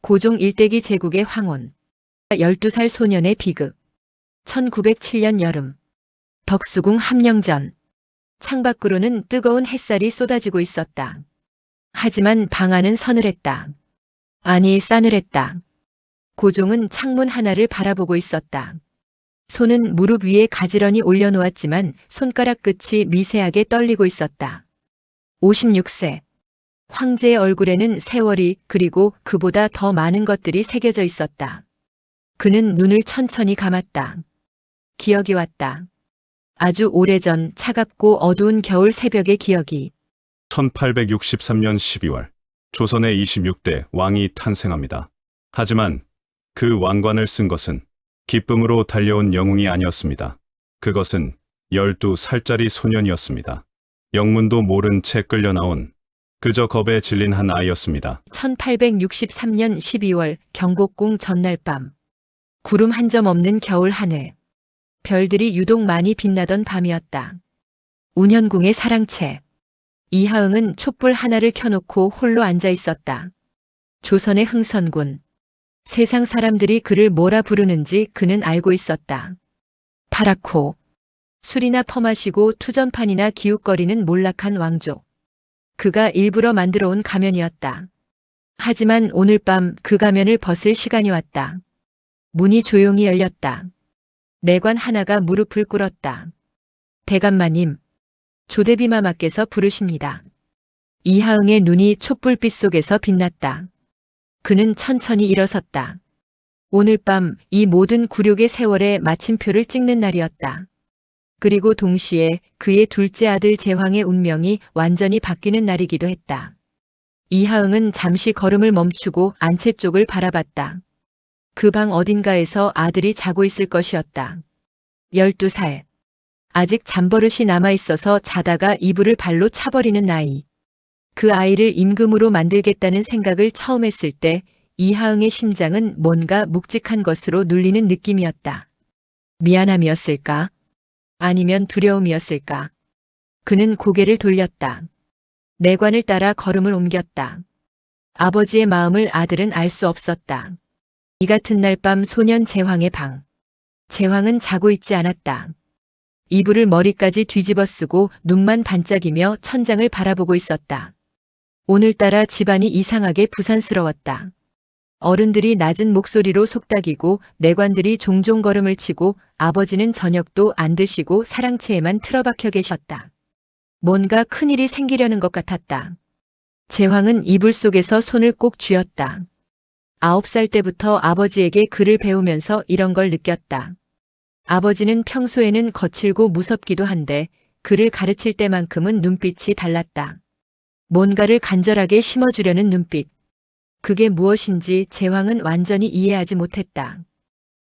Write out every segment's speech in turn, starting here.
고종 일대기 제국의 황혼. 12살 소년의 비극. 1907년 여름. 덕수궁 함령전. 창밖으로는 뜨거운 햇살이 쏟아지고 있었다. 하지만 방 안은 서늘했다. 아니, 싸늘했다. 고종은 창문 하나를 바라보고 있었다. 손은 무릎 위에 가지런히 올려놓았지만 손가락 끝이 미세하게 떨리고 있었다. 56세. 황제의 얼굴에는 세월이 그리고 그보다 더 많은 것들이 새겨져 있었다. 그는 눈을 천천히 감았다. 기억이 왔다. 아주 오래전 차갑고 어두운 겨울 새벽의 기억이. 1863년 12월, 조선의 26대 왕이 탄생합니다. 하지만 그 왕관을 쓴 것은 기쁨으로 달려온 영웅이 아니었습니다. 그것은 12살짜리 소년이었습니다. 영문도 모른 채 끌려 나온 그저 겁에 질린 한 아이였습니다. 1863년 12월 경복궁 전날 밤. 구름 한 점 없는 겨울 하늘. 별들이 유독 많이 빛나던 밤이었다. 운현궁의 사랑채. 이하응은 촛불 하나를 켜놓고 홀로 앉아 있었다. 조선의 흥선군. 세상 사람들이 그를 뭐라 부르는지 그는 알고 있었다. 파랗고 술이나 퍼마시고 투전판이나 기웃거리는 몰락한 왕족. 그가 일부러 만들어 온 가면이었다. 하지만 오늘 밤 그 가면을 벗을 시간이 왔다. 문이 조용히 열렸다. 내관 하나가 무릎을 꿇었다. 대감마님, 조대비마마께서 부르십니다. 이하응의 눈이 촛불빛 속에서 빛났다. 그는 천천히 일어섰다. 오늘 밤 이 모든 굴욕의 세월의 마침표를 찍는 날이었다. 그리고 동시에 그의 둘째 아들 제황의 운명이 완전히 바뀌는 날이기도 했다. 이하응은 잠시 걸음을 멈추고 안채 쪽을 바라봤다. 그 방 어딘가에서 아들이 자고 있을 것이었다. 12살. 아직 잠버릇이 남아있어서 자다가 이불을 발로 차버리는 나이. 그 아이를 임금으로 만들겠다는 생각을 처음 했을 때 이하응의 심장은 뭔가 묵직한 것으로 눌리는 느낌이었다. 미안함이었을까? 아니면 두려움이었을까? 그는 고개를 돌렸다. 내관을 따라 걸음을 옮겼다. 아버지의 마음을 아들은 알 수 없었다. 이 같은 날 밤 소년 제황의 방. 제황은 자고 있지 않았다. 이불을 머리까지 뒤집어 쓰고 눈만 반짝이며 천장을 바라보고 있었다. 오늘따라 집안이 이상하게 부산스러웠다. 어른들이 낮은 목소리로 속닥이고 내관들이 종종 걸음을 치고 아버지는 저녁도 안 드시고 사랑채에만 틀어박혀 계셨다. 뭔가 큰일이 생기려는 것 같았다. 제황은 이불 속에서 손을 꼭 쥐었다. 9살 때부터 아버지에게 글을 배우면서 이런 걸 느꼈다. 아버지는 평소에는 거칠고 무섭기도 한데 글을 가르칠 때만큼은 눈빛이 달랐다. 뭔가를 간절하게 심어주려는 눈빛. 그게 무엇인지 제황은 완전히 이해하지 못했다.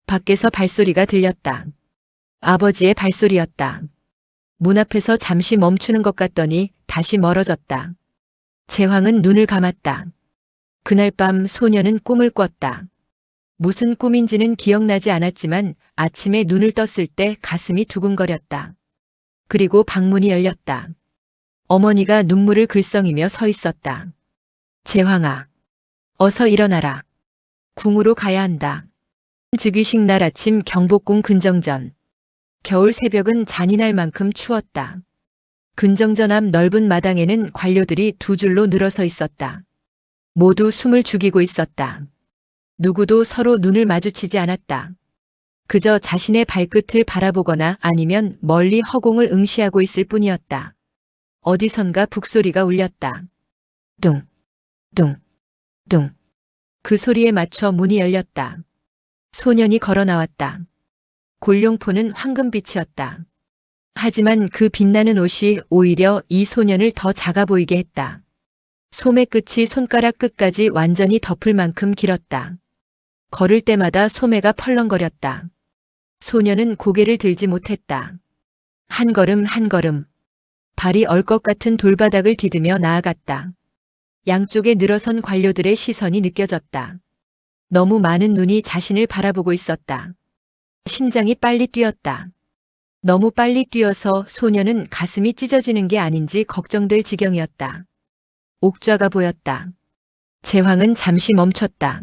밖에서 발소리가 들렸다. 아버지의 발소리였다. 문 앞에서 잠시 멈추는 것 같더니 다시 멀어졌다. 제황은 눈을 감았다. 그날 밤 소녀는 꿈을 꿨다. 무슨 꿈인지는 기억나지 않았지만 아침에 눈을 떴을 때 가슴이 두근거렸다. 그리고 방문이 열렸다. 어머니가 눈물을 글썽이며 서 있었다. 제황아, 어서 일어나라. 궁으로 가야 한다. 즉위식 날 아침 경복궁 근정전. 겨울 새벽은 잔인할 만큼 추웠다. 근정전 앞 넓은 마당에는 관료들이 두 줄로 늘어서 있었다. 모두 숨을 죽이고 있었다. 누구도 서로 눈을 마주치지 않았다. 그저 자신의 발끝을 바라보거나 아니면 멀리 허공을 응시하고 있을 뿐이었다. 어디선가 북소리가 울렸다. 둥, 둥, 둥. 그 소리에 맞춰 문이 열렸다. 소년이 걸어 나왔다. 골룡포는 황금빛이었다. 하지만 그 빛나는 옷이 오히려 이 소년을 더 작아 보이게 했다. 소매 끝이 손가락 끝까지 완전히 덮을 만큼 길었다. 걸을 때마다 소매가 펄렁거렸다. 소년은 고개를 들지 못했다. 한 걸음 한 걸음. 발이 얼 것 같은 돌바닥을 디디며 나아갔다. 양쪽에 늘어선 관료들의 시선이 느껴졌다. 너무 많은 눈이 자신을 바라보고 있었다. 심장이 빨리 뛰었다. 너무 빨리 뛰어서 소년은 가슴이 찢어지는 게 아닌지 걱정될 지경이었다. 옥좌가 보였다. 제황은 잠시 멈췄다.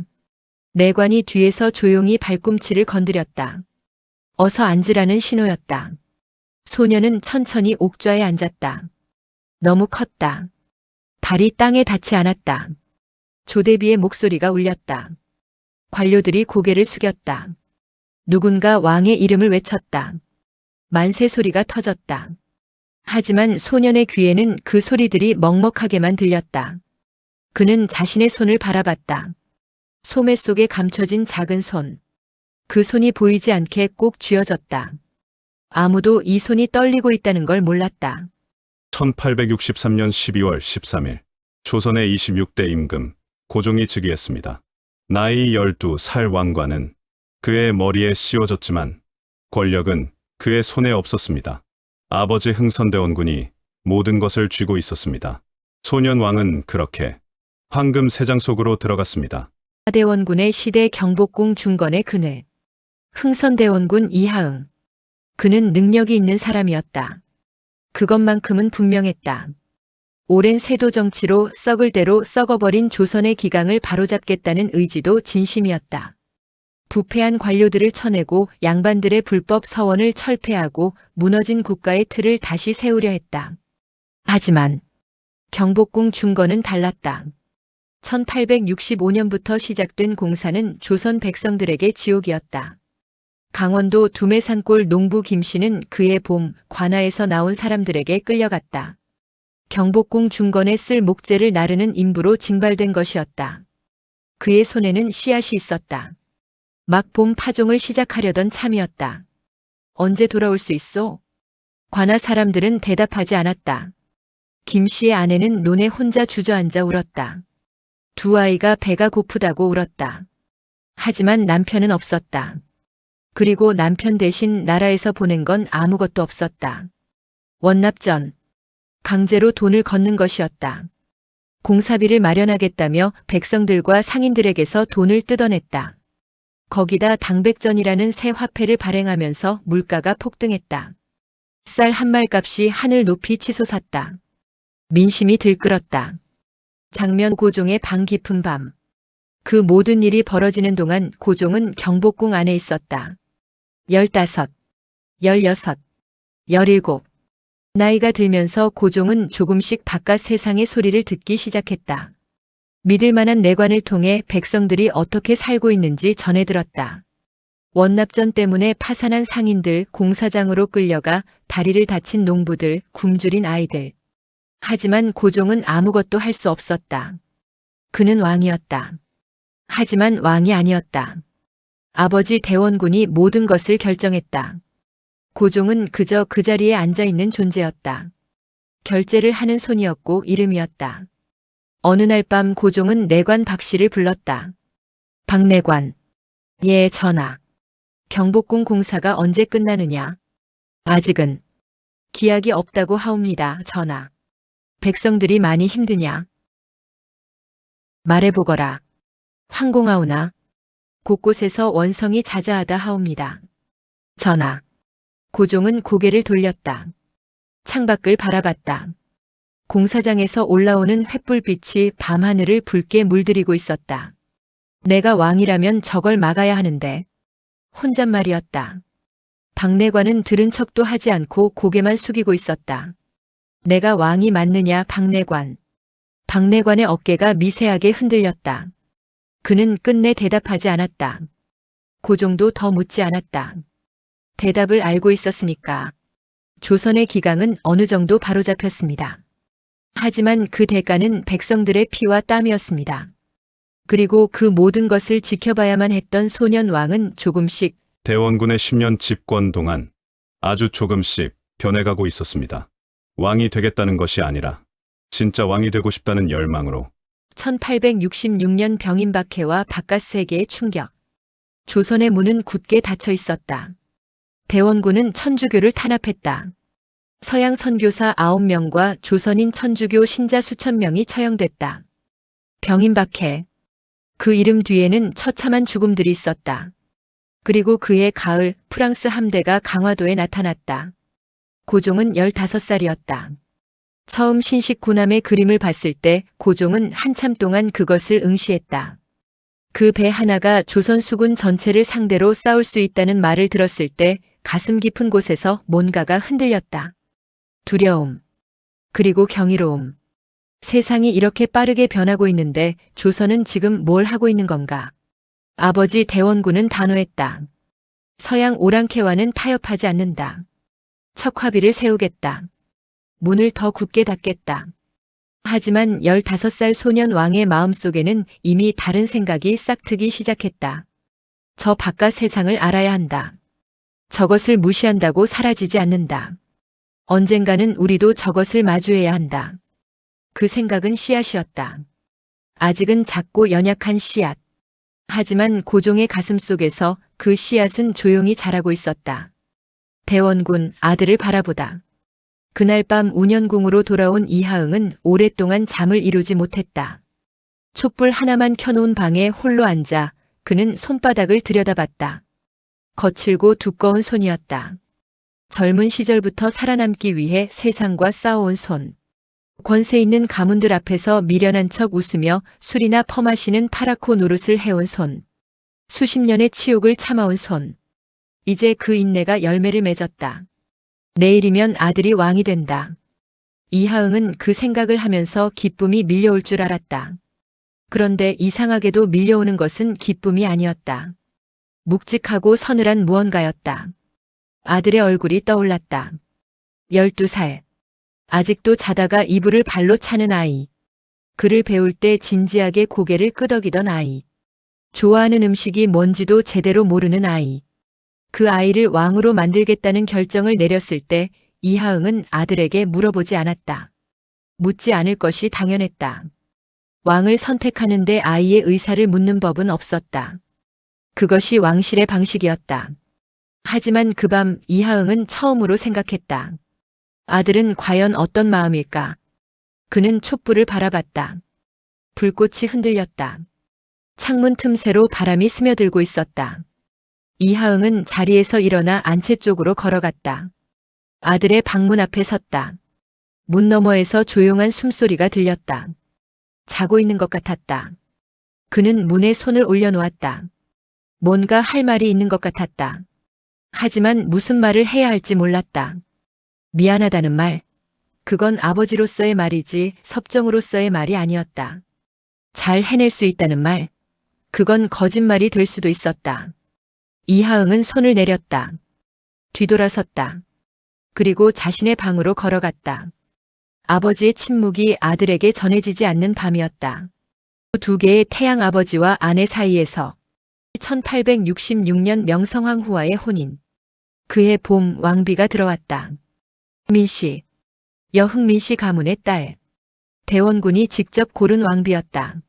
내관이 뒤에서 조용히 발꿈치를 건드렸다. 어서 앉으라는 신호였다. 소녀는 천천히 옥좌에 앉았다. 너무 컸다. 발이 땅에 닿지 않았다. 조대비의 목소리가 울렸다. 관료들이 고개를 숙였다. 누군가 왕의 이름을 외쳤다. 만세 소리가 터졌다. 하지만 소년의 귀에는 그 소리들이 먹먹하게만 들렸다. 그는 자신의 손을 바라봤다. 소매 속에 감춰진 작은 손. 그 손이 보이지 않게 꼭 쥐어졌다. 아무도 이 손이 떨리고 있다는 걸 몰랐다. 1863년 12월 13일 조선의 26대 임금 고종이 즉위했습니다. 나이 12살 왕관은 그의 머리에 씌워졌지만 권력은 그의 손에 없었습니다. 아버지 흥선대원군이 모든 것을 쥐고 있었습니다. 소년 왕은 그렇게 황금 세장 속으로 들어갔습니다. 대원군의 시대 경복궁 중건의 그늘. 흥선대원군 이하응. 그는 능력이 있는 사람이었다. 그것만큼은 분명했다. 오랜 세도 정치로 썩을 대로 썩어버린 조선의 기강을 바로잡겠다는 의지도 진심이었다. 부패한 관료들을 쳐내고 양반들의 불법 서원을 철폐하고 무너진 국가의 틀을 다시 세우려 했다. 하지만 경복궁 중건은 달랐다. 1865년부터 시작된 공사는 조선 백성들에게 지옥이었다. 강원도 두매산골 농부 김씨는 그의 봄 관아에서 나온 사람들에게 끌려갔다. 경복궁 중건에 쓸 목재를 나르는 인부로 징발된 것이었다. 그의 손에는 씨앗이 있었다. 막 봄 파종을 시작하려던 참이었다. 언제 돌아올 수 있소? 관아 사람들은 대답하지 않았다. 김씨의 아내는 논에 혼자 주저앉아 울었다. 두 아이가 배가 고프다고 울었다. 하지만 남편은 없었다. 그리고 남편 대신 나라에서 보낸 건 아무것도 없었다. 원납전. 강제로 돈을 걷는 것이었다. 공사비를 마련하겠다며 백성들과 상인들에게서 돈을 뜯어냈다. 거기다 당백전이라는 새 화폐를 발행하면서 물가가 폭등했다. 쌀 한 말값이 하늘 높이 치솟았다. 민심이 들끓었다. 장면 고종의 방 깊은 밤. 그 모든 일이 벌어지는 동안 고종은 경복궁 안에 있었다. 15, 16, 17. 나이가 들면서 고종은 조금씩 바깥 세상의 소리를 듣기 시작했다. 믿을 만한 내관을 통해 백성들이 어떻게 살고 있는지 전해들었다. 원납전 때문에 파산한 상인들, 공사장으로 끌려가 다리를 다친 농부들, 굶주린 아이들. 하지만 고종은 아무것도 할 수 없었다. 그는 왕이었다. 하지만 왕이 아니었다. 아버지 대원군이 모든 것을 결정했다. 고종은 그저 그 자리에 앉아있는 존재였다. 결제를 하는 손이었고 이름이었다. 어느 날 밤 고종은 내관 박씨를 불렀다. 박내관. 예, 전하. 경복궁 공사가 언제 끝나느냐? 아직은. 기약이 없다고 하옵니다, 전하. 백성들이 많이 힘드냐? 말해보거라. 황공하오나. 곳곳에서 원성이 자자하다 하옵니다. 전하. 고종은 고개를 돌렸다. 창밖을 바라봤다. 공사장에서 올라오는 횃불빛이 밤하늘을 붉게 물들이고 있었다. 내가 왕이라면 저걸 막아야 하는데. 혼잣말이었다. 박내관은 들은 척도 하지 않고 고개만 숙이고 있었다. 내가 왕이 맞느냐, 박내관. 박내관의 어깨가 미세하게 흔들렸다. 그는 끝내 대답하지 않았다. 고종도 더 묻지 않았다. 대답을 알고 있었으니까. 조선의 기강은 어느 정도 바로잡혔습니다. 하지만 그 대가는 백성들의 피와 땀이었습니다. 그리고 그 모든 것을 지켜봐야만 했던 소년 왕은 조금씩 대원군의 10년 집권 동안 아주 조금씩 변해가고 있었습니다. 왕이 되겠다는 것이 아니라 진짜 왕이 되고 싶다는 열망으로 1866년 병인박해와 바깥 세계의 충격. 조선의 문은 굳게 닫혀 있었다. 대원군은 천주교를 탄압했다. 서양 선교사 9명과 조선인 천주교 신자 수천 명이 처형됐다. 병인박해. 그 이름 뒤에는 처참한 죽음들이 있었다. 그리고 그해 가을 프랑스 함대가 강화도에 나타났다. 고종은 15살이었다. 처음 신식 군함의 그림을 봤을 때 고종은 한참 동안 그것을 응시했다. 그 배 하나가 조선 수군 전체를 상대로 싸울 수 있다는 말을 들었을 때 가슴 깊은 곳에서 뭔가가 흔들렸다. 두려움, 그리고 경이로움. 세상이 이렇게 빠르게 변하고 있는데 조선은 지금 뭘 하고 있는 건가? 아버지 대원군은 단호했다. 서양 오랑캐와는 타협하지 않는다. 척화비를 세우겠다. 문을 더 굳게 닫겠다. 하지만 15살 소년 왕의 마음속에는 이미 다른 생각이 싹트기 시작했다. 저 바깥 세상을 알아야 한다. 저것을 무시한다고 사라지지 않는다. 언젠가는 우리도 저것을 마주해야 한다. 그 생각은 씨앗이었다. 아직은 작고 연약한 씨앗. 하지만 고종의 가슴 속에서 그 씨앗은 조용히 자라고 있었다. 대원군 아들을 바라보다. 그날 밤 운현궁으로 돌아온 이하응은 오랫동안 잠을 이루지 못했다. 촛불 하나만 켜놓은 방에 홀로 앉아 그는 손바닥을 들여다봤다. 거칠고 두꺼운 손이었다. 젊은 시절부터 살아남기 위해 세상과 싸워온 손. 권세 있는 가문들 앞에서 미련한 척 웃으며 술이나 퍼마시는 파랗고 노릇을 해온 손. 수십 년의 치욕을 참아온 손. 이제 그 인내가 열매를 맺었다. 내일이면 아들이 왕이 된다. 이하응은 그 생각을 하면서 기쁨이 밀려올 줄 알았다. 그런데 이상하게도 밀려오는 것은 기쁨이 아니었다. 묵직하고 서늘한 무언가였다. 아들의 얼굴이 떠올랐다. 12살. 아직도 자다가 이불을 발로 차는 아이. 글을 배울 때 진지하게 고개를 끄덕이던 아이. 좋아하는 음식이 뭔지도 제대로 모르는 아이. 그 아이를 왕으로 만들겠다는 결정을 내렸을 때 이하응은 아들에게 물어보지 않았다. 묻지 않을 것이 당연했다. 왕을 선택하는데 아이의 의사를 묻는 법은 없었다. 그것이 왕실의 방식이었다. 하지만 그 밤 이하응은 처음으로 생각했다. 아들은 과연 어떤 마음일까? 그는 촛불을 바라봤다. 불꽃이 흔들렸다. 창문 틈새로 바람이 스며들고 있었다. 이하응은 자리에서 일어나 안채 쪽으로 걸어갔다. 아들의 방문 앞에 섰다. 문 너머에서 조용한 숨소리가 들렸다. 자고 있는 것 같았다. 그는 문에 손을 올려놓았다. 뭔가 할 말이 있는 것 같았다. 하지만 무슨 말을 해야 할지 몰랐다. 미안하다는 말. 그건 아버지로서의 말이지 섭정으로서의 말이 아니었다. 잘 해낼 수 있다는 말. 그건 거짓말이 될 수도 있었다. 이하응은 손을 내렸다. 뒤돌아섰다. 그리고 자신의 방으로 걸어갔다. 아버지의 침묵이 아들에게 전해지지 않는 밤이었다. 두 개의 태양 아버지와 아내 사이에서 1866년 명성황후와의 혼인. 그해 봄 왕비가 들어왔다. 민씨, 여흥민씨 가문의 딸. 대원군이 직접 고른 왕비였다.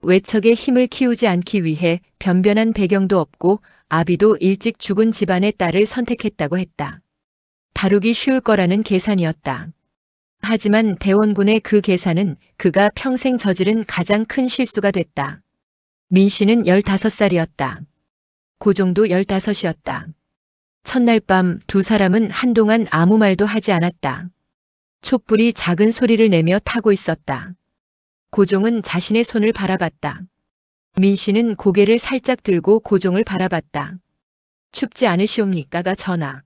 외척의 힘을 키우지 않기 위해 변변한 배경도 없고 아비도 일찍 죽은 집안의 딸을 선택했다고 했다. 다루기 쉬울 거라는 계산이었다. 하지만 대원군의 그 계산은 그가 평생 저지른 가장 큰 실수가 됐다. 민씨는 15살이었다. 고종도 15이었다. 첫날 밤 두 사람은 한동안 아무 말도 하지 않았다. 촛불이 작은 소리를 내며 타고 있었다. 고종은 자신의 손을 바라봤다. 민씨는 고개를 살짝 들고 고종을 바라봤다. 춥지 않으시옵니까가 전하.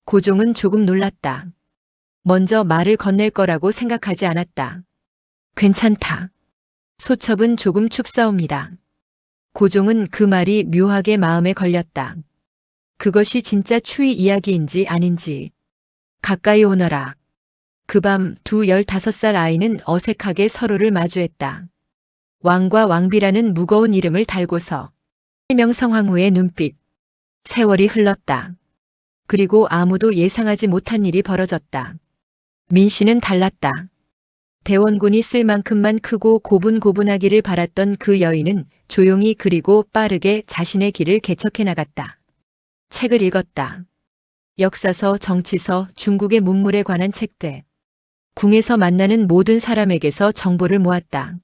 고종은 조금 놀랐다. 먼저 말을 건넬 거라고 생각하지 않았다. 괜찮다. 소첩은 조금 춥사옵니다. 고종은 그 말이 묘하게 마음에 걸렸다. 그것이 진짜 추위 이야기인지 아닌지. 가까이 오너라. 그 밤 두 15살 아이는 어색하게 서로를 마주했다. 왕과 왕비라는 무거운 이름을 달고서 명성황후의 눈빛. 세월이 흘렀다. 그리고 아무도 예상하지 못한 일이 벌어졌다. 민씨는 달랐다. 대원군이 쓸 만큼만 크고 고분고분하기를 바랐던 그 여인은 조용히 그리고 빠르게 자신의 길을 개척해 나갔다. 책을 읽었다. 역사서, 정치서, 중국의 문물에 관한 책들. 궁에서 만나는 모든 사람에게서 정보를 모았다.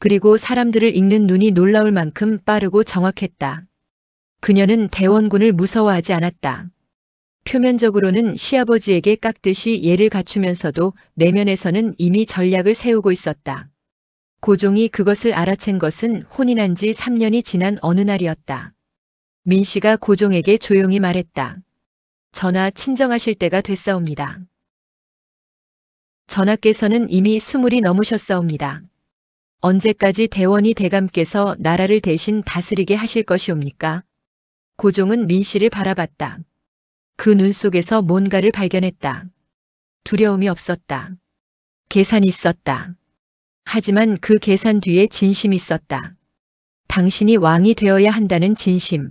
그리고 사람들을 읽는 눈이 놀라울 만큼 빠르고 정확했다. 그녀는 대원군을 무서워하지 않았다. 표면적으로는 시아버지에게 깎듯이 예를 갖추면서도 내면에서는 이미 전략을 세우고 있었다. 고종이 그것을 알아챈 것은 혼인한 지 3년이 지난 어느 날이었다. 민 씨가 고종에게 조용히 말했다. 전하 친정하실 때가 됐사옵니다. 전하께서는 이미 20이 넘으셨사옵니다. 언제까지 대원이 대감께서 나라를 대신 다스리게 하실 것이옵니까? 고종은 민 씨를 바라봤다. 그 눈 속에서 뭔가를 발견했다. 두려움이 없었다. 계산이 있었다. 하지만 그 계산 뒤에 진심이 있었다. 당신이 왕이 되어야 한다는 진심.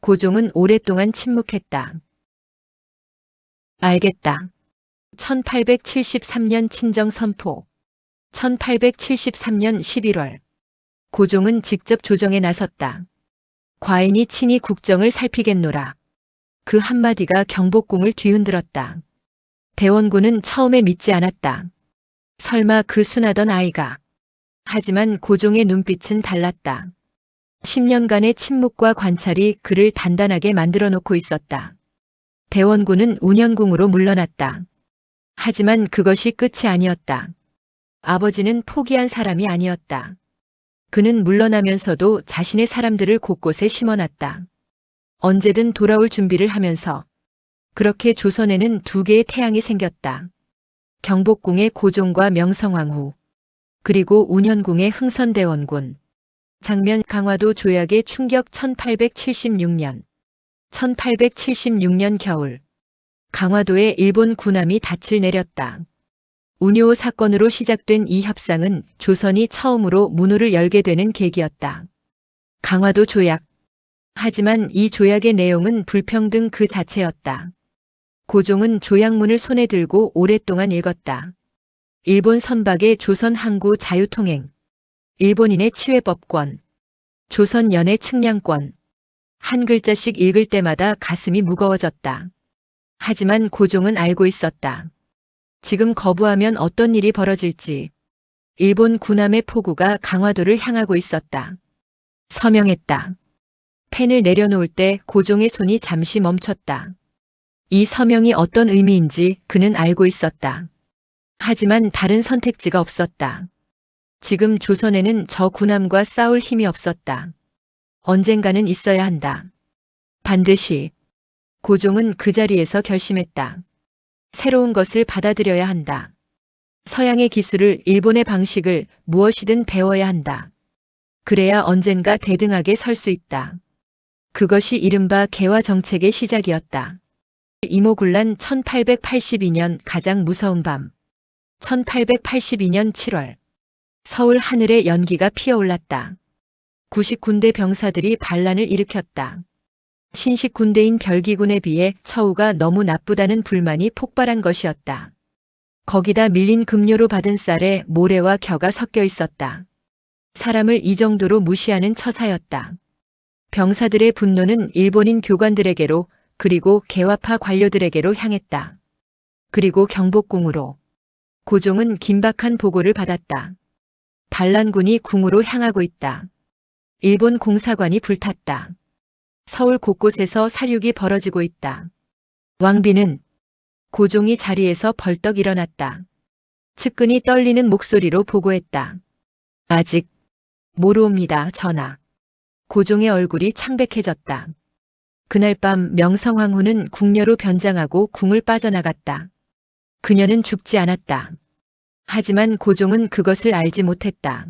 고종은 오랫동안 침묵했다. 알겠다. 1873년 친정 선포. 1873년 11월. 고종은 직접 조정에 나섰다. 과인이 친히 국정을 살피겠노라. 그 한마디가 경복궁을 뒤흔들었다. 대원군은 처음에 믿지 않았다. 설마 그 순하던 아이가. 하지만 고종의 눈빛은 달랐다. 10년간의 침묵과 관찰이 그를 단단하게 만들어 놓고 있었다. 대원군은 운현궁으로 물러났다. 하지만 그것이 끝이 아니었다. 아버지는 포기한 사람이 아니었다. 그는 물러나면서도 자신의 사람들을 곳곳에 심어놨다. 언제든 돌아올 준비를 하면서. 그렇게 조선에는 두 개의 태양이 생겼다. 경복궁의 고종과 명성황후, 그리고 운현궁의 흥선대원군. 장면 강화도 조약의 충격. 1876년. 1876년 겨울. 강화도에 일본 군함이 닻을 내렸다. 운요 사건으로 시작된 이 협상은 조선이 처음으로 문호를 열게 되는 계기였다. 강화도 조약. 하지만 이 조약의 내용은 불평등 그 자체였다. 고종은 조약문을 손에 들고 오랫동안 읽었다. 일본 선박의 조선 항구 자유통행, 일본인의 치외법권, 조선연의 측량권. 한 글자씩 읽을 때마다 가슴이 무거워졌다. 하지만 고종은 알고 있었다. 지금 거부하면 어떤 일이 벌어질지. 일본 군함의 포구가 강화도를 향하고 있었다. 서명했다. 펜을 내려놓을 때 고종의 손이 잠시 멈췄다. 이 서명이 어떤 의미인지 그는 알고 있었다. 하지만 다른 선택지가 없었다. 지금 조선에는 저 군함과 싸울 힘이 없었다. 언젠가는 있어야 한다. 반드시. 고종은 그 자리에서 결심했다. 새로운 것을 받아들여야 한다. 서양의 기술을, 일본의 방식을 무엇이든 배워야 한다. 그래야 언젠가 대등하게 설 수 있다. 그것이 이른바 개화 정책의 시작이었다. 이모군란. 1882년 가장 무서운 밤. 1882년 7월. 서울 하늘에 연기가 피어올랐다. 90군대 병사들이 반란을 일으켰다. 신식 군대인 별기군에 비해 처우가 너무 나쁘다는 불만이 폭발한 것이었다. 거기다 밀린 급료로 받은 쌀에 모래와 겨가 섞여 있었다. 사람을 이 정도로 무시하는 처사였다. 병사들의 분노는 일본인 교관들에게로, 그리고 개화파 관료들에게로 향했다. 그리고 경복궁으로. 고종은 긴박한 보고를 받았다. 반란군이 궁으로 향하고 있다. 일본 공사관이 불탔다. 서울 곳곳에서 사륙이 벌어지고 있다. 왕비는. 고종이 자리에서 벌떡 일어났다. 측근이 떨리는 목소리로 보고했다. 아직 모르옵니다, 전하. 고종의 얼굴이 창백해졌다. 그날 밤 명성황후는 궁녀로 변장하고 궁을 빠져나갔다. 그녀는 죽지 않았다. 하지만 고종은 그것을 알지 못했다.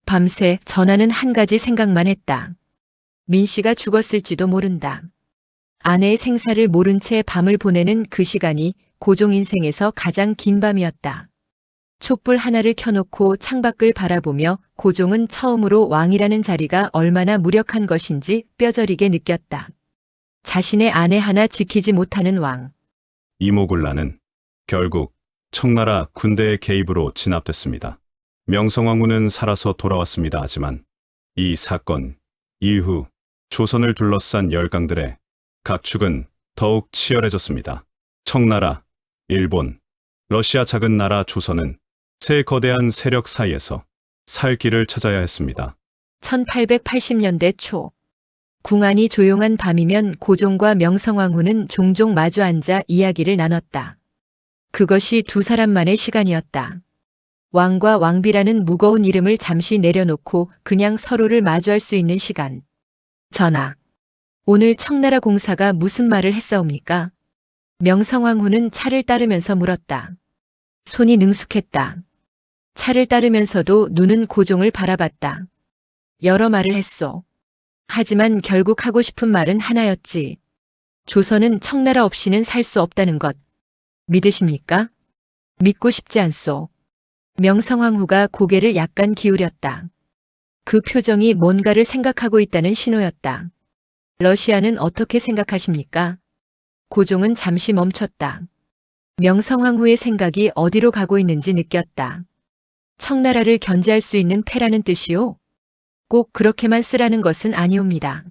밤새 전하는 한 가지 생각만 했다. 민 씨가 죽었을지도 모른다. 아내의 생사를 모른 채 밤을 보내는 그 시간이 고종 인생에서 가장 긴 밤이었다. 촛불 하나를 켜놓고 창밖을 바라보며 고종은 처음으로 왕이라는 자리가 얼마나 무력한 것인지 뼈저리게 느꼈다. 자신의 아내 하나 지키지 못하는 왕. 이모군란은 결국 청나라 군대의 개입으로 진압됐습니다. 명성황후는 살아서 돌아왔습니다. 하지만 이 사건 이후 조선을 둘러싼 열강들의 각축은 더욱 치열해졌습니다. 청나라, 일본, 러시아 작은 나라 조선은 세 거대한 세력 사이에서 살 길을 찾아야 했습니다. 1880년대 초. 궁안이 조용한 밤이면 고종과 명성황후는 종종 마주 앉아 이야기를 나눴다. 그것이 두 사람만의 시간이었다. 왕과 왕비라는 무거운 이름을 잠시 내려놓고 그냥 서로를 마주할 수 있는 시간. 전하. 오늘 청나라 공사가 무슨 말을 했사옵니까? 명성황후는 차를 따르면서 물었다. 손이 능숙했다. 차를 따르면서도 눈은 고종을 바라봤다. 여러 말을 했소. 하지만 결국 하고 싶은 말은 하나였지. 조선은 청나라 없이는 살 수 없다는 것. 믿으십니까? 믿고 싶지 않소. 명성황후가 고개를 약간 기울였다. 그 표정이 뭔가를 생각하고 있다는 신호였다. 러시아는 어떻게 생각하십니까? 고종은 잠시 멈췄다. 명성황후의 생각이 어디로 가고 있는지 느꼈다. 청나라를 견제할 수 있는 패라는 뜻이요? 꼭 그렇게만 쓰라는 것은 아니옵니다.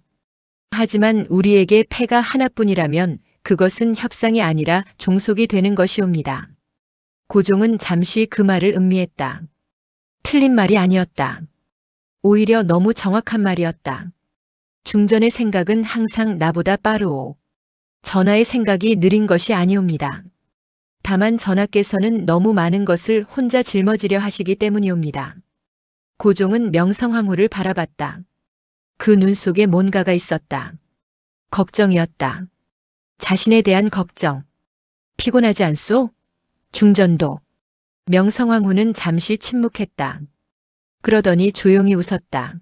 하지만 우리에게 패가 하나뿐이라면 그것은 협상이 아니라 종속이 되는 것이옵니다. 고종은 잠시 그 말을 음미했다. 틀린 말이 아니었다. 오히려 너무 정확한 말이었다. 중전의 생각은 항상 나보다 빠르오. 전하의 생각이 느린 것이 아니옵니다. 다만 전하께서는 너무 많은 것을 혼자 짊어지려 하시기 때문이옵니다. 고종은 명성황후를 바라봤다. 그 눈 속에 뭔가가 있었다. 걱정이었다. 자신에 대한 걱정. 피곤하지 않소? 중전도. 명성황후는 잠시 침묵했다. 그러더니 조용히 웃었다.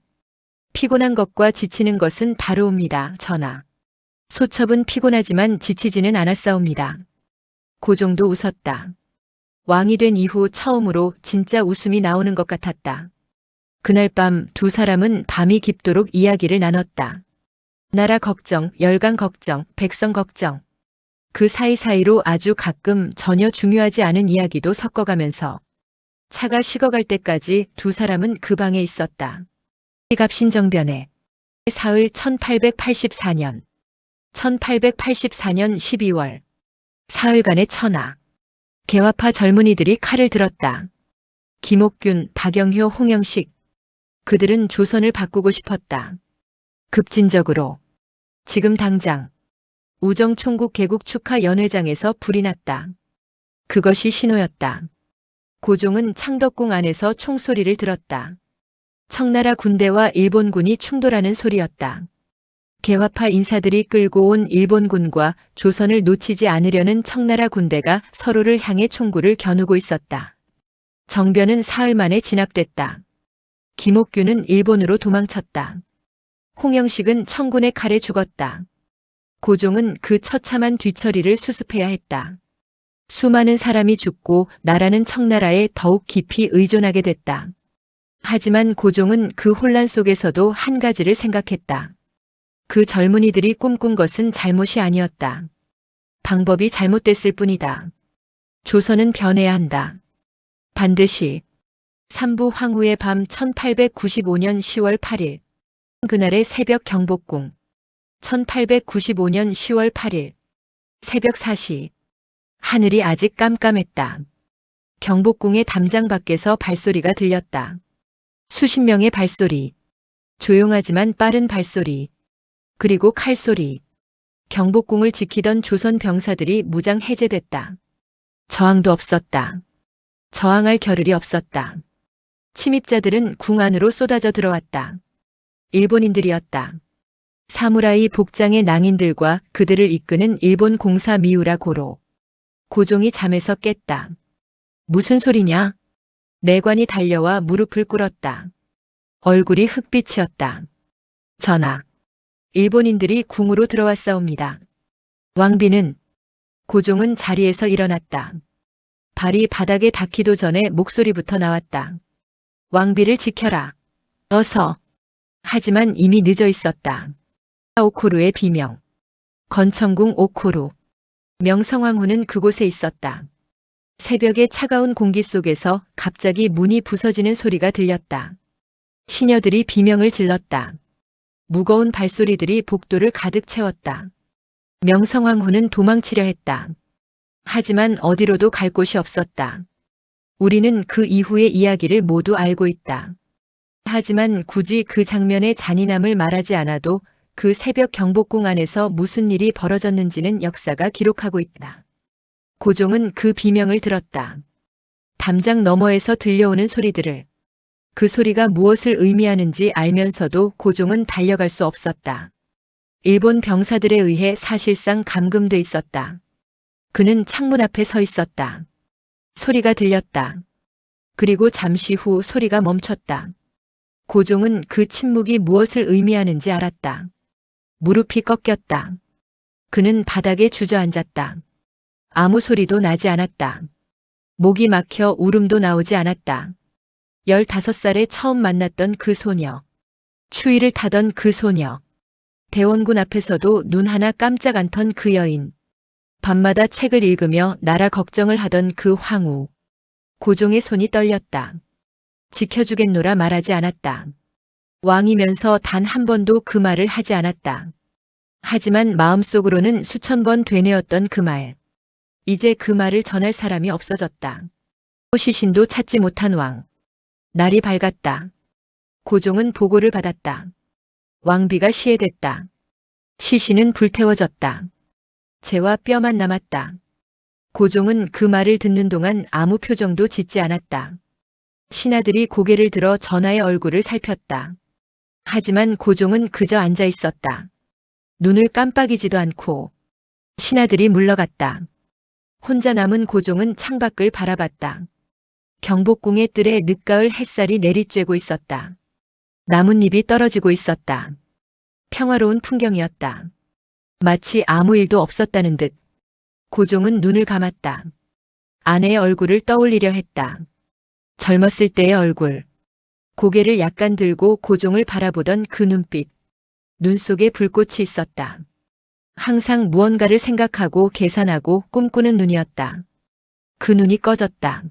피곤한 것과 지치는 것은 다르옵니다, 전하. 소첩은 피곤하지만 지치지는 않았사옵니다. 고종도 웃었다. 왕이 된 이후 처음으로 진짜 웃음이 나오는 것 같았다. 그날 밤 두 사람은 밤이 깊도록 이야기를 나눴다. 나라 걱정, 열강 걱정, 백성 걱정. 그 사이사이로 아주 가끔 전혀 중요하지 않은 이야기도 섞어가면서 차가 식어갈 때까지 두 사람은 그 방에 있었다. 갑신정변에 사흘 1884년 12월 사흘간의 천하. 개화파 젊은이들이 칼을 들었다. 김옥균, 박영효, 홍영식. 그들은 조선을 바꾸고 싶었다. 급진적으로. 지금 당장. 우정총국 개국 축하 연회장에서 불이 났다. 그것이 신호였다. 고종은 창덕궁 안에서 총소리를 들었다. 청나라 군대와 일본군이 충돌하는 소리였다. 개화파 인사들이 끌고 온 일본군과 조선을 놓치지 않으려는 청나라 군대가 서로를 향해 총구를 겨누고 있었다. 정변은 사흘 만에 진압됐다. 김옥균은 일본으로 도망쳤다. 홍영식은 청군의 칼에 죽었다. 고종은 그 처참한 뒤처리를 수습해야 했다. 수많은 사람이 죽고 나라는 청나라에 더욱 깊이 의존하게 됐다. 하지만 고종은 그 혼란 속에서도 한 가지를 생각했다. 그 젊은이들이 꿈꾼 것은 잘못이 아니었다. 방법이 잘못됐을 뿐이다. 조선은 변해야 한다. 반드시. 삼부 황후의 밤 1895년 10월 8일. 그날의 새벽 경복궁. 1895년 10월 8일. 새벽 4시. 하늘이 아직 깜깜했다. 경복궁의 담장 밖에서 발소리가 들렸다. 수십 명의 발소리. 조용하지만 빠른 발소리. 그리고 칼소리. 경복궁을 지키던 조선 병사들이 무장 해제됐다. 저항도 없었다. 저항할 겨를이 없었다. 침입자들은 궁 안으로 쏟아져 들어왔다. 일본인들이었다. 사무라이 복장의 낭인들과 그들을 이끄는 일본 공사 미우라 고로. 고종이 잠에서 깼다. 무슨 소리냐? 내관이 달려와 무릎을 꿇었다. 얼굴이 흑빛이었다. 전하. 일본인들이 궁으로 들어왔사옵니다. 왕비는. 고종은 자리에서 일어났다. 발이 바닥에 닿기도 전에 목소리부터 나왔다. 왕비를 지켜라. 어서. 하지만 이미 늦어 있었다. 오코루의 비명. 건청궁 오코루. 명성황후는 그곳에 있었다. 새벽의 차가운 공기 속에서 갑자기 문이 부서지는 소리가 들렸다. 시녀들이 비명을 질렀다. 무거운 발소리들이 복도를 가득 채웠다. 명성황후는 도망치려 했다. 하지만 어디로도 갈 곳이 없었다. 우리는 그 이후의 이야기를 모두 알고 있다. 하지만 굳이 그 장면의 잔인함을 말하지 않아도 그 새벽 경복궁 안에서 무슨 일이 벌어졌는지는 역사가 기록하고 있다. 고종은 그 비명을 들었다. 담장 너머에서 들려오는 소리들을. 그 소리가 무엇을 의미하는지 알면서도 고종은 달려갈 수 없었다. 일본 병사들에 의해 사실상 감금돼 있었다. 그는 창문 앞에 서 있었다. 소리가 들렸다. 그리고 잠시 후 소리가 멈췄다. 고종은 그 침묵이 무엇을 의미하는지 알았다. 무릎이 꺾였다. 그는 바닥에 주저앉았다. 아무 소리도 나지 않았다. 목이 막혀 울음도 나오지 않았다. 15살에 처음 만났던 그 소녀. 추위를 타던 그 소녀. 대원군 앞에서도 눈 하나 깜짝 안 턴 그 여인. 밤마다 책을 읽으며 나라 걱정을 하던 그 황후. 고종의 손이 떨렸다. 지켜주겠노라 말하지 않았다. 왕이면서 단 한 번도 그 말을 하지 않았다. 하지만 마음속으로는 수천 번 되뇌었던 그 말. 이제 그 말을 전할 사람이 없어졌다. 시신도 찾지 못한 왕. 날이 밝았다. 고종은 보고를 받았다. 왕비가 시해됐다. 시신은 불태워졌다. 재와 뼈만 남았다. 고종은 그 말을 듣는 동안 아무 표정도 짓지 않았다. 신하들이 고개를 들어 전하의 얼굴을 살폈다. 하지만 고종은 그저 앉아 있었다. 눈을 깜빡이지도 않고. 신하들이 물러갔다. 혼자 남은 고종은 창밖을 바라봤다. 경복궁의 뜰에 늦가을 햇살이 내리쬐고 있었다. 나뭇잎이 떨어지고 있었다. 평화로운 풍경이었다. 마치 아무 일도 없었다는 듯. 고종은 눈을 감았다. 아내의 얼굴을 떠올리려 했다. 젊었을 때의 얼굴. 고개를 약간 들고 고종을 바라보던 그 눈빛. 눈 속에 불꽃이 있었다. 항상 무언가를 생각하고 계산하고 꿈꾸는 눈이었다. 그 눈이 꺼졌다.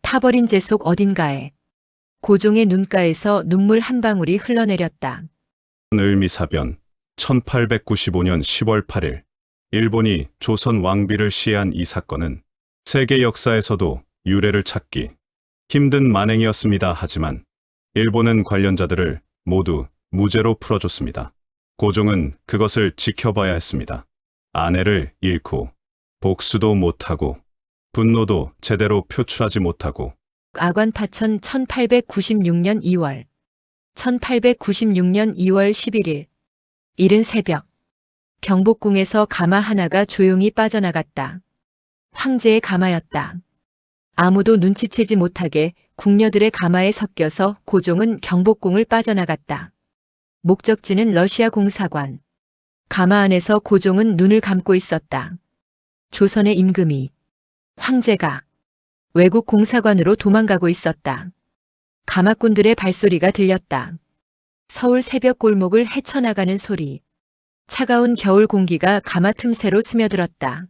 타버린 재 속 어딘가에. 고종의 눈가에서 눈물 한 방울이 흘러내렸다. 을미사변 1895년 10월 8일 일본이 조선 왕비를 시해한 이 사건은 세계 역사에서도 유례를 찾기 힘든 만행이었습니다. 하지만 일본은 관련자들을 모두 무죄로 풀어줬습니다. 고종은 그것을 지켜봐야 했습니다. 아내를 잃고 복수도 못하고 분노도 제대로 표출하지 못하고 아관파천 1896년 2월 1896년 2월 11일 이른 새벽 경복궁에서 가마 하나가 조용히 빠져나갔다. 황제의 가마였다. 아무도 눈치채지 못하게 궁녀들의 가마에 섞여서 고종은 경복궁을 빠져나갔다. 목적지는 러시아 공사관. 가마 안에서 고종은 눈을 감고 있었다. 조선의 임금이 황제가 외국 공사관으로 도망가고 있었다. 가마꾼들의 발소리가 들렸다. 서울 새벽 골목을 헤쳐나가는 소리. 차가운 겨울 공기가 가마 틈새로 스며들었다.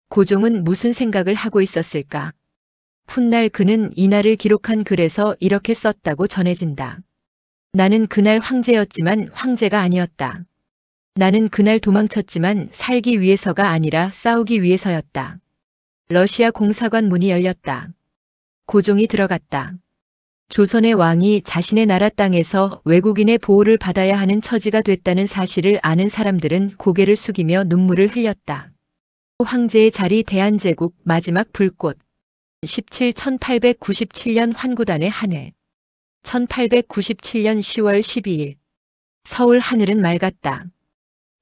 고종은 무슨 생각을 하고 있었을까? 훗날 그는 이날을 기록한 글에서 이렇게 썼다고 전해진다. 나는 그날 황제였지만 황제가 아니었다. 나는 그날 도망쳤지만 살기 위해서가 아니라 싸우기 위해서였다. 러시아 공사관 문이 열렸다. 고종이 들어갔다. 조선의 왕이 자신의 나라 땅에서 외국인의 보호를 받아야 하는 처지가 됐다는 사실을 아는 사람들은 고개를 숙이며 눈물을 흘렸다. 황제의 자리 대한제국 마지막 불꽃 1897년 환구단의 하늘 1897년 10월 12일 서울 하늘은 맑았다.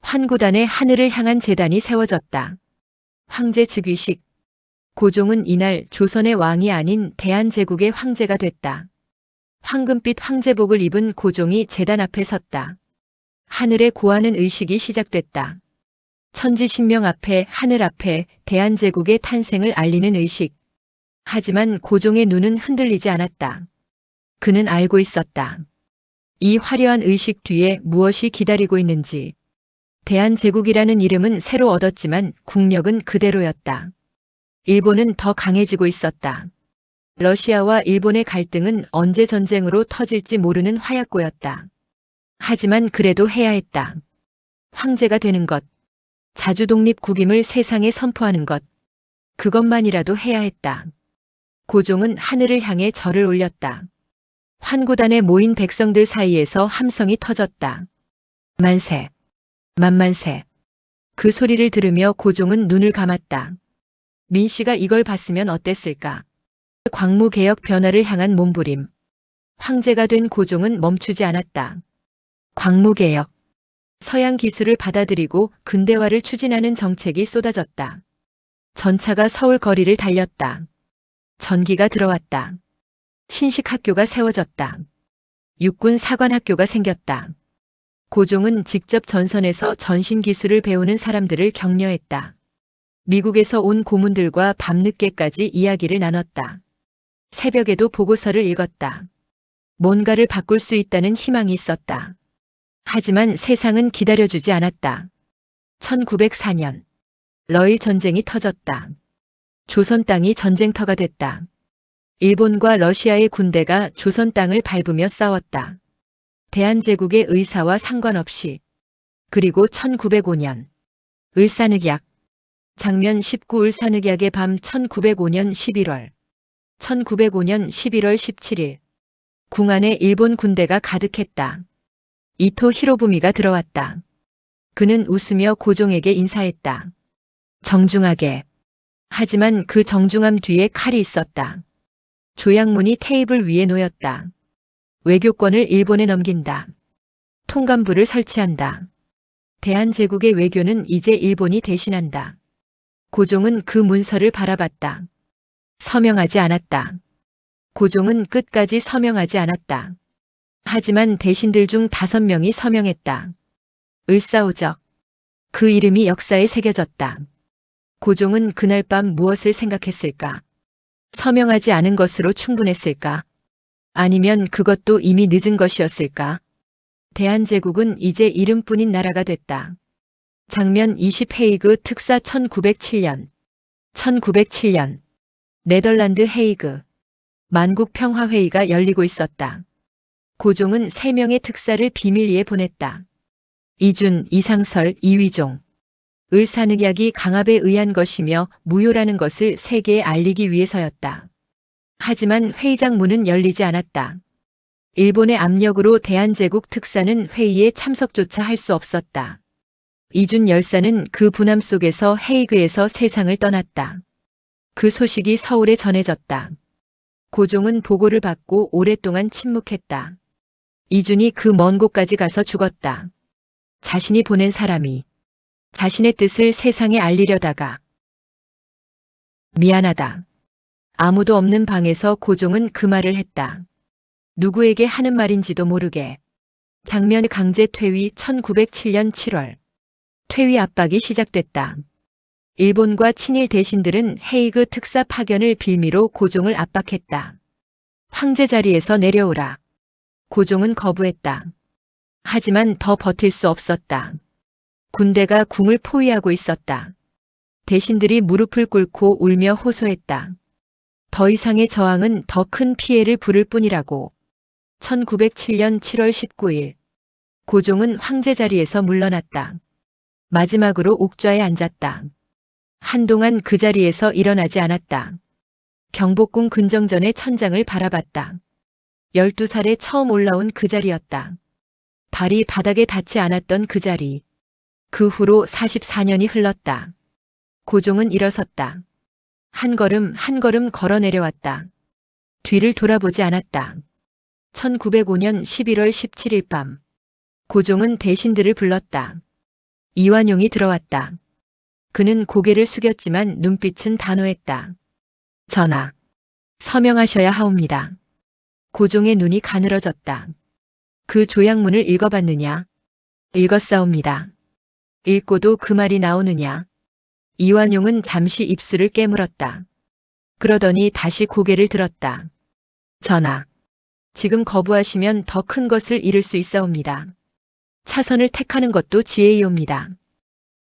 환구단의 하늘을 향한 제단이 세워졌다. 황제 즉위식 고종은 이날 조선의 왕이 아닌 대한제국의 황제가 됐다. 황금빛 황제복을 입은 고종이 제단 앞에 섰다. 하늘에 고하는 의식이 시작됐다. 천지신명 앞에 하늘 앞에 대한제국의 탄생을 알리는 의식. 하지만 고종의 눈은 흔들리지 않았다. 그는 알고 있었다. 이 화려한 의식 뒤에 무엇이 기다리고 있는지. 대한제국이라는 이름은 새로 얻었지만 국력은 그대로였다. 일본은 더 강해지고 있었다. 러시아와 일본의 갈등은 언제 전쟁으로 터질지 모르는 화약고였다. 하지만 그래도 해야 했다. 황제가 되는 것, 자주독립국임을 세상에 선포하는 것, 그것만이라도 해야 했다. 고종은 하늘을 향해 절을 올렸다. 환구단에 모인 백성들 사이에서 함성이 터졌다. 만세, 만만세. 그 소리를 들으며 고종은 눈을 감았다. 민씨가 이걸 봤으면 어땠을까? 광무개혁 변화를 향한 몸부림. 황제가 된 고종은 멈추지 않았다. 광무개혁. 서양 기술을 받아들이고 근대화를 추진하는 정책이 쏟아졌다. 전차가 서울 거리를 달렸다. 전기가 들어왔다. 신식학교가 세워졌다. 육군 사관학교가 생겼다. 고종은 직접 전선에서 전신 기술을 배우는 사람들을 격려했다. 미국에서 온 고문들과 밤늦게까지 이야기를 나눴다. 새벽에도 보고서를 읽었다. 뭔가를 바꿀 수 있다는 희망이 있었다. 하지만 세상은 기다려주지 않았다. 1904년 러일 전쟁이 터졌다. 조선 땅이 전쟁터가 됐다. 일본과 러시아의 군대가 조선 땅을 밟으며 싸웠다. 대한제국의 의사와 상관없이. 그리고 1905년 을사늑약. 장면 19 을사늑약의 밤 1905년 11월. 1905년 11월 17일. 궁 안에 일본 군대가 가득했다. 이토 히로부미가 들어왔다. 그는 웃으며 고종에게 인사했다. 정중하게. 하지만 그 정중함 뒤에 칼이 있었다. 조약문이 테이블 위에 놓였다. 외교권을 일본에 넘긴다. 통감부를 설치한다. 대한제국의 외교는 이제 일본이 대신한다. 고종은 그 문서를 바라봤다. 서명하지 않았다. 고종은 끝까지 서명하지 않았다. 하지만 대신들 중 5명이 서명했다. 을사오적. 그 이름이 역사에 새겨졌다. 고종은 그날 밤 무엇을 생각했을까? 서명하지 않은 것으로 충분했을까? 아니면 그것도 이미 늦은 것이었을까? 대한제국은 이제 이름뿐인 나라가 됐다. 장면 20 헤이그 특사 1907년. 1907년. 네덜란드 헤이그. 만국평화회의가 열리고 있었다. 고종은 3명의 특사를 비밀리에 보냈다. 이준, 이상설, 이휘종. 을사늑약이 강압에 의한 것이며 무효라는 것을 세계에 알리기 위해서였다. 하지만 회의장 문은 열리지 않았다. 일본의 압력으로 대한제국 특사는 회의에 참석조차 할 수 없었다. 이준 열사는 그 분함 속에서 헤이그에서 세상을 떠났다. 그 소식이 서울에 전해졌다. 고종은 보고를 받고 오랫동안 침묵했다. 이준이 그 먼 곳까지 가서 죽었다. 자신이 보낸 사람이 자신의 뜻을 세상에 알리려다가. 미안하다. 아무도 없는 방에서 고종은 그 말을 했다. 누구에게 하는 말인지도 모르게. 장면 강제 퇴위 1907년 7월. 퇴위 압박이 시작됐다. 일본과 친일 대신들은 헤이그 특사 파견을 빌미로 고종을 압박했다. 황제 자리에서 내려오라. 고종은 거부했다. 하지만 더 버틸 수 없었다. 군대가 궁을 포위하고 있었다. 대신들이 무릎을 꿇고 울며 호소했다. 더 이상의 저항은 더 큰 피해를 부를 뿐이라고. 1907년 7월 19일. 고종은 황제 자리에서 물러났다. 마지막으로 옥좌에 앉았다. 한동안 그 자리에서 일어나지 않았다. 경복궁 근정전의 천장을 바라봤다. 12살에 처음 올라온 그 자리였다. 발이 바닥에 닿지 않았던 그 자리. 그 후로 44년이 흘렀다. 고종은 일어섰다. 한 걸음 한 걸음 걸어 내려왔다. 뒤를 돌아보지 않았다. 1905년 11월 17일 밤. 고종은 대신들을 불렀다. 이완용이 들어왔다. 그는 고개를 숙였지만 눈빛은 단호했다. 전하, 서명하셔야 하옵니다. 고종의 눈이 가늘어졌다. 그 조약문을 읽어봤느냐? 읽었사옵니다. 읽고도 그 말이 나오느냐? 이완용은 잠시 입술을 깨물었다. 그러더니 다시 고개를 들었다. 전하, 지금 거부하시면 더 큰 것을 이룰 수 있사옵니다. 차선을 택하는 것도 지혜이옵니다.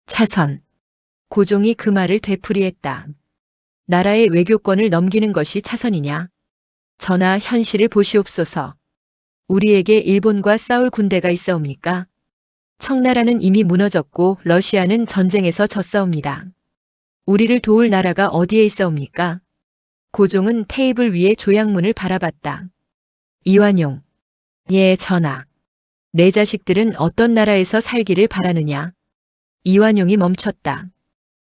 차선. 고종이 그 말을 되풀이했다. 나라의 외교권을 넘기는 것이 차선이냐? 전하, 현실을 보시옵소서. 우리에게 일본과 싸울 군대가 있사옵니까? 청나라는 이미 무너졌고 러시아는 전쟁에서 졌사옵니다. 우리를 도울 나라가 어디에 있사옵니까? 고종은 테이블 위에 조약문을 바라봤다. 이완용. 예, 전하. 내 자식들은 어떤 나라에서 살기를 바라느냐? 이완용이 멈췄다.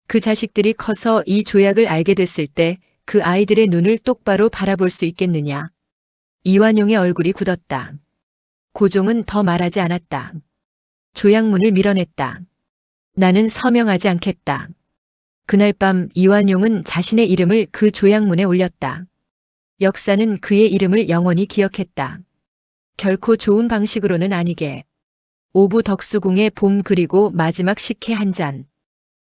그 자식들이 커서 이 조약을 알게 됐을 때 그 아이들의 눈을 똑바로 바라볼 수 있겠느냐. 이완용의 얼굴이 굳었다. 고종은 더 말하지 않았다. 조약문을 밀어냈다. 나는 서명하지 않겠다. 그날 밤 이완용은 자신의 이름을 그 조약문에 올렸다. 역사는 그의 이름을 영원히 기억했다. 결코 좋은 방식으로는 아니게. 오부 덕수궁의 봄 그리고 마지막 식혜 한 잔.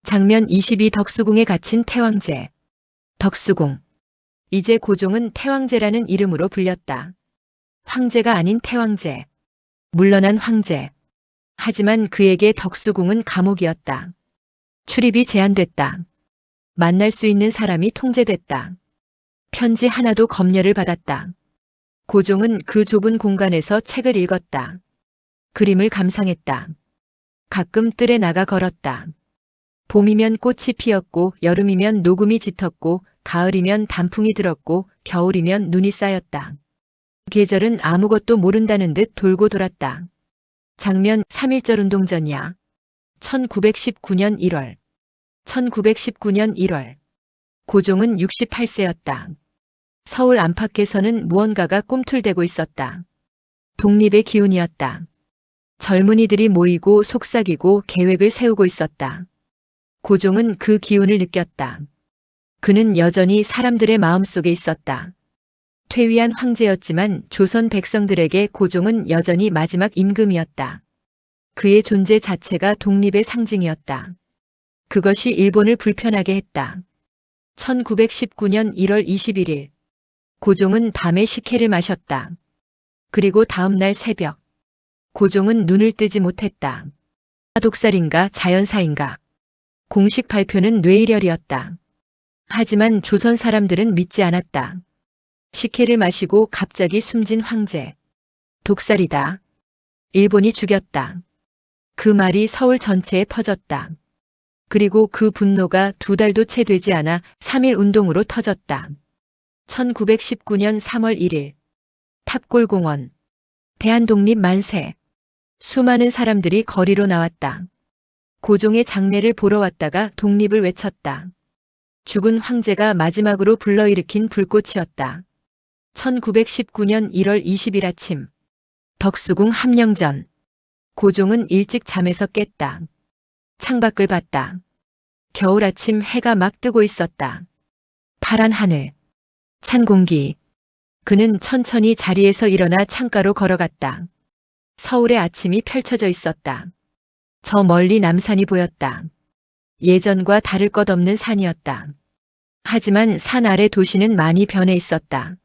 장면 22 덕수궁에 갇힌 태왕제. 덕수궁. 이제 고종은 태왕제라는 이름으로 불렸다. 황제가 아닌 태왕제. 물러난 황제. 하지만 그에게 덕수궁은 감옥이었다. 출입이 제한됐다. 만날 수 있는 사람이 통제됐다. 편지 하나도 검열을 받았다. 고종은 그 좁은 공간에서 책을 읽었다. 그림을 감상했다. 가끔 뜰에 나가 걸었다. 봄이면 꽃이 피었고 여름이면 녹음이 짙었고 가을이면 단풍이 들었고 겨울이면 눈이 쌓였다. 계절은 아무것도 모른다는 듯 돌고 돌았다. 장면 3.1절 운동 전야. 1919년 1월. 1919년 1월. 고종은 68세였다. 서울 안팎에서는 무언가가 꿈틀대고 있었다. 독립의 기운이었다. 젊은이들이 모이고 속삭이고 계획을 세우고 있었다. 고종은 그 기운을 느꼈다. 그는 여전히 사람들의 마음속에 있었다. 퇴위한 황제였지만 조선 백성들에게 고종은 여전히 마지막 임금이었다. 그의 존재 자체가 독립의 상징이었다. 그것이 일본을 불편하게 했다. 1919년 1월 21일. 고종은 밤에 식혜를 마셨다. 그리고 다음 날 새벽. 고종은 눈을 뜨지 못했다. 독살인가 자연사인가. 공식 발표는 뇌일혈이었다. 하지만 조선 사람들은 믿지 않았다. 식혜를 마시고 갑자기 숨진 황제. 독살이다. 일본이 죽였다. 그 말이 서울 전체에 퍼졌다. 그리고 그 분노가 2달도 채 되지 않아 3.1 운동으로 터졌다. 1919년 3월 1일. 탑골공원. 대한독립 만세. 수많은 사람들이 거리로 나왔다. 고종의 장례를 보러 왔다가 독립을 외쳤다. 죽은 황제가 마지막으로 불러일으킨 불꽃이었다. 1919년 1월 20일 아침. 덕수궁 함령전. 고종은 일찍 잠에서 깼다. 창밖을 봤다. 겨울 아침 해가 막 뜨고 있었다. 파란 하늘. 찬 공기. 그는 천천히 자리에서 일어나 창가로 걸어갔다. 서울의 아침이 펼쳐져 있었다. 저 멀리 남산이 보였다. 예전과 다를 것 없는 산이었다. 하지만 산 아래 도시는 많이 변해 있었다.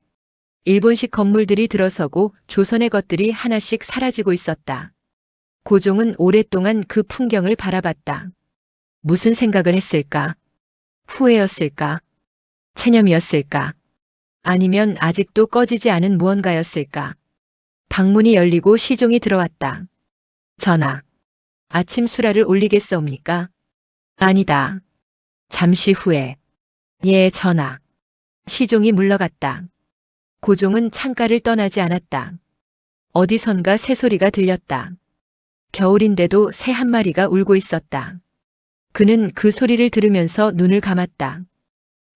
일본식 건물들이 들어서고 조선의 것들이 하나씩 사라지고 있었다. 고종은 오랫동안 그 풍경을 바라봤다. 무슨 생각을 했을까? 후회였을까? 체념이었을까? 아니면 아직도 꺼지지 않은 무언가였을까? 방문이 열리고 시종이 들어왔다. 전하. 아침 수라를 올리겠사옵니까? 아니다. 잠시 후에. 예, 전하. 시종이 물러갔다. 고종은 창가를 떠나지 않았다. 어디선가 새소리가 들렸다. 겨울인데도 새 한 마리가 울고 있었다. 그는 그 소리를 들으면서 눈을 감았다.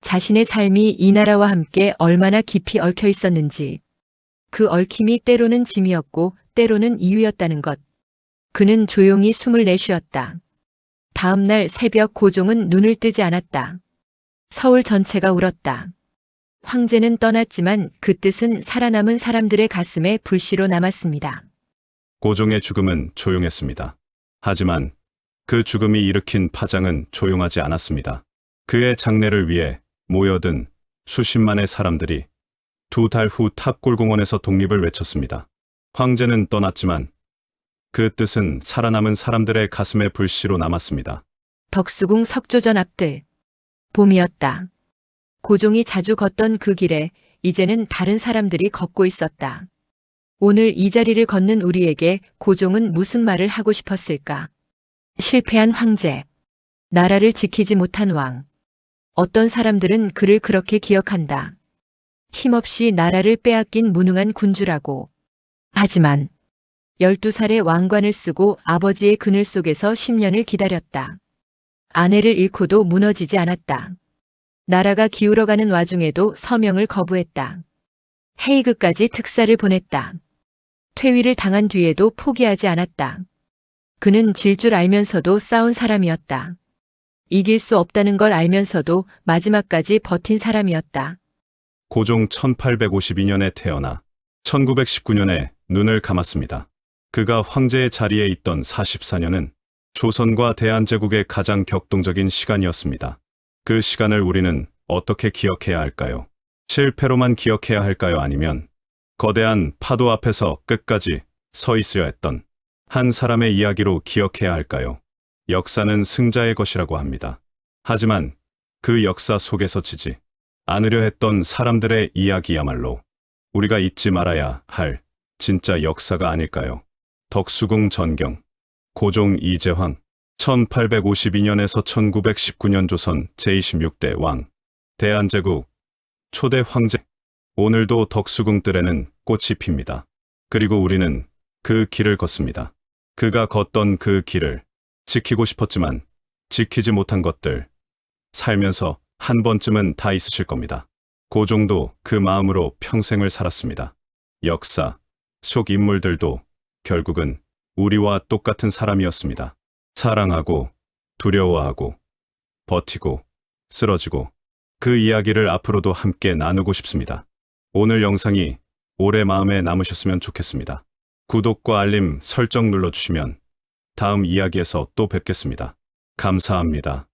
자신의 삶이 이 나라와 함께 얼마나 깊이 얽혀 있었는지. 그 얽힘이 때로는 짐이었고 때로는 이유였다는 것. 그는 조용히 숨을 내쉬었다. 다음 날 새벽 고종은 눈을 뜨지 않았다. 서울 전체가 울었다. 황제는 떠났지만 그 뜻은 살아남은 사람들의 가슴에 불씨로 남았습니다. 고종의 죽음은 조용했습니다. 하지만 그 죽음이 일으킨 파장은 조용하지 않았습니다. 그의 장례를 위해 모여든 수십만의 사람들이 2달 후 탑골공원에서 독립을 외쳤습니다. 황제는 떠났지만 그 뜻은 살아남은 사람들의 가슴에 불씨로 남았습니다. 덕수궁 석조전 앞들. 봄이었다. 고종이 자주 걷던 그 길에 이제는 다른 사람들이 걷고 있었다. 오늘 이 자리를 걷는 우리에게 고종은 무슨 말을 하고 싶었을까? 실패한 황제. 나라를 지키지 못한 왕. 어떤 사람들은 그를 그렇게 기억한다. 힘없이 나라를 빼앗긴 무능한 군주라고. 하지만 12살에 왕관을 쓰고 아버지의 그늘 속에서 10년을 기다렸다. 아내를 잃고도 무너지지 않았다. 나라가 기울어가는 와중에도 서명을 거부했다. 헤이그까지 특사를 보냈다. 퇴위를 당한 뒤에도 포기하지 않았다. 그는 질 줄 알면서도 싸운 사람이었다. 이길 수 없다는 걸 알면서도 마지막까지 버틴 사람이었다. 고종 1852년에 태어나 1919년에 눈을 감았습니다. 그가 황제의 자리에 있던 44년은 조선과 대한제국의 가장 격동적인 시간이었습니다. 그 시간을 우리는 어떻게 기억해야 할까요? 실패로만 기억해야 할까요? 아니면 거대한 파도 앞에서 끝까지 서 있어야 했던 한 사람의 이야기로 기억해야 할까요? 역사는 승자의 것이라고 합니다. 하지만 그 역사 속에서 지지 않으려 했던 사람들의 이야기야말로 우리가 잊지 말아야 할 진짜 역사가 아닐까요? 덕수궁 전경, 고종 이재황, 1852년에서 1919년 조선 제26대 왕, 대한제국, 초대 황제. 오늘도 덕수궁 뜰에는 꽃이 핍니다. 그리고 우리는 그 길을 걷습니다. 그가 걷던 그 길을 지키고 싶었지만 지키지 못한 것들, 살면서 한 번쯤은 다 있으실 겁니다. 고종도 그 마음으로 평생을 살았습니다. 역사 속 인물들도 결국은 우리와 똑같은 사람이었습니다. 사랑하고 두려워하고 버티고 쓰러지고 그 이야기를 앞으로도 함께 나누고 싶습니다. 오늘 영상이 오래 마음에 남으셨으면 좋겠습니다. 구독과 알림 설정 눌러주시면 다음 이야기에서 또 뵙겠습니다. 감사합니다.